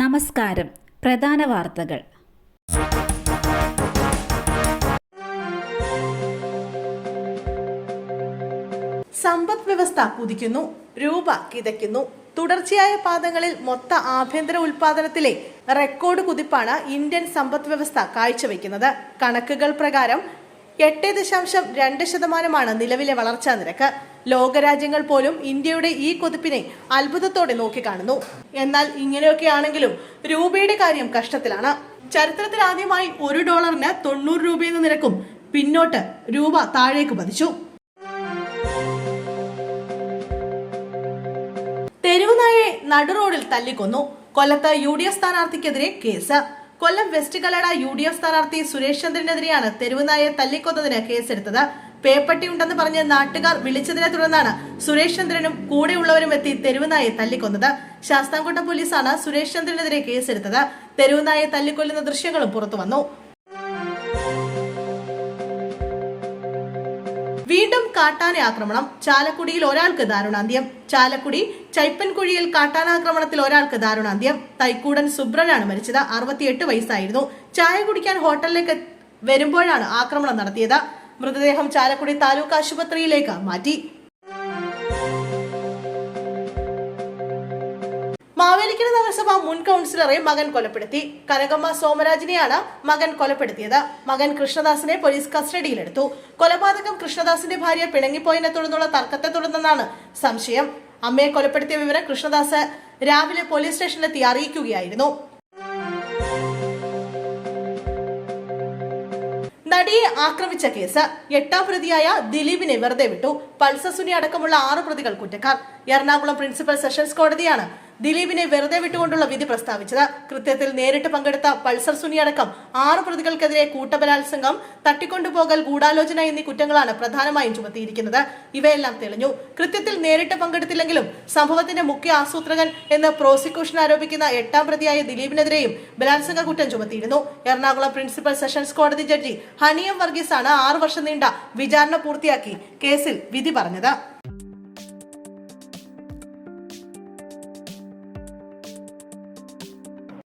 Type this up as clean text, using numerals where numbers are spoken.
നമസ്കാരം. പ്രധാന വാർത്തകൾ. സമ്പദ് വ്യവസ്ഥ കുതിക്കുന്നു, രൂപ കിതയ്ക്കുന്നു. തുടർച്ചയായ പാദങ്ങളിൽ മൊത്ത ആഭ്യന്തര ഉൽപാദനത്തിലെ റെക്കോർഡ് കുതിപ്പാണ് ഇന്ത്യൻ സമ്പദ് വ്യവസ്ഥ കാഴ്ചവെക്കുന്നത്. കണക്കുകൾ പ്രകാരം 8.2% നിലവിലെ വളർച്ചാ നിരക്ക്. ലോകരാജ്യങ്ങൾ പോലും ഇന്ത്യയുടെ ഈ കുതിപ്പിനെ അത്ഭുതത്തോടെ നോക്കിക്കാണുന്നു. എന്നാൽ ഇങ്ങനെയൊക്കെയാണെങ്കിലും രൂപയുടെ കാര്യം കഷ്ടത്തിലാണ്. ചരിത്രത്തിൽ ആദ്യമായി $1 90 രൂപയെന്ന നിരക്കും പിന്നോട്ട് രൂപ താഴേക്ക് പതിച്ചു. തെരുവുനായെ നടുറോഡിൽ തല്ലിക്കൊന്നു. കൊല്ലത്ത് UDF സ്ഥാനാർത്ഥിക്കെതിരെ കേസ്. കൊല്ലം വെസ്റ്റ് കല്ലട UDF സ്ഥാനാർത്ഥി സുരേഷ് ചന്ദ്രനെതിരെയാണ് തെരുവുനായെ തല്ലിക്കൊന്നതിന് കേസെടുത്തത്. പേപ്പട്ടിയുണ്ടെന്ന് പറഞ്ഞ് നാട്ടുകാർ വിളിച്ചതിനെ തുടർന്നാണ് സുരേഷ് ചന്ദ്രനും കൂടെയുള്ളവരും എത്തി തെരുവുനായെ തല്ലിക്കൊന്നത്. ശാസ്താംകോട്ട പോലീസാണ് സുരേഷ് ചന്ദ്രനെതിരെ കേസെടുത്തത്. തെരുവുനായെ തല്ലിക്കൊല്ലുന്ന ദൃശ്യങ്ങളും പുറത്തു വന്നു. വീണ്ടും കാട്ടാന ആക്രമണം. ചാലക്കുടിയിൽ ഒരാൾക്ക് ദാരുണാന്ത്യം. ചാലക്കുടി ചൈപ്പൻകുഴിയിൽ കാട്ടാനാക്രമണത്തിൽ ഒരാൾക്ക് ദാരുണാന്ത്യം. തൈക്കൂടൻ സുബ്രനാണ് മരിച്ചത്. 68 വയസ്സായിരുന്നു. ചായ കുടിക്കാൻ ഹോട്ടലിലേക്ക് വരുമ്പോഴാണ് ആക്രമണം നടത്തിയത്. മൃതദേഹം ചാലക്കുടി താലൂക്ക് ആശുപത്രിയിലേക്ക് മാറ്റി. മാവേലിക്കര നഗരസഭ മുൻ കൗൺസിലറെ മകൻ കൊലപ്പെടുത്തി. കനകമ്മ സോമരാജിനെയാണ് മകൻ കൊലപ്പെടുത്തിയത്. മകൻ കൃഷ്ണദാസിനെ പോലീസ് കസ്റ്റഡിയിലെടുത്തു. കൊലപാതകം കൃഷ്ണദാസിന്റെ ഭാര്യ പിണങ്ങിപ്പോയതിനെ തുടർന്നുള്ള തർക്കത്തെ തുടർന്നെന്നാണ് സംശയം. അമ്മയെ കൊലപ്പെടുത്തിയ വിവരം കൃഷ്ണദാസ് രാവിലെ പോലീസ് സ്റ്റേഷനിലെത്തി അറിയിക്കുകയായിരുന്നു. നടിയെ ആക്രമിച്ച കേസ്. 8ാം പ്രതിയായ ദിലീപിനെ വെറുതെ വിട്ടു. പൾസർ സുനി അടക്കമുള്ള 6 പ്രതികൾ കുറ്റക്കാർ. എറണാകുളം പ്രിൻസിപ്പൽ സെഷൻസ് കോടതിയാണ് ദിലീപിനെ വെറുതെ വിട്ടുകൊണ്ടുള്ള വിധി പ്രസ്താവിച്ചത്. കൃത്യത്തിൽ നേരിട്ട് പങ്കെടുത്ത പൾസർ സുനി അടക്കം 6 പ്രതികൾക്കെതിരെ കൂട്ടബലാത്സംഗം, തട്ടിക്കൊണ്ടുപോകൽ, ഗൂഢാലോചന എന്നീ കുറ്റങ്ങളാണ് പ്രധാനമായും ചുമത്തിയിരിക്കുന്നത്. ഇവയെല്ലാം തെളിഞ്ഞു. കൃത്യത്തിൽ നേരിട്ട് പങ്കെടുത്തില്ലെങ്കിലും സംഭവത്തിന്റെ മുഖ്യ ആസൂത്രകൻ എന്ന് പ്രോസിക്യൂഷൻ ആരോപിക്കുന്ന 8ാം പ്രതിയായ ദിലീപിനെതിരെയും ബലാത്സംഗ കുറ്റം ചുമത്തിയിരുന്നു. എറണാകുളം പ്രിൻസിപ്പൽ സെഷൻസ് കോടതി ജഡ്ജി ഹണിയം വർഗീസ് ആണ് 6 വർഷം നീണ്ട വിചാരണ പൂർത്തിയാക്കി കേസിൽ വിധി പറഞ്ഞത്.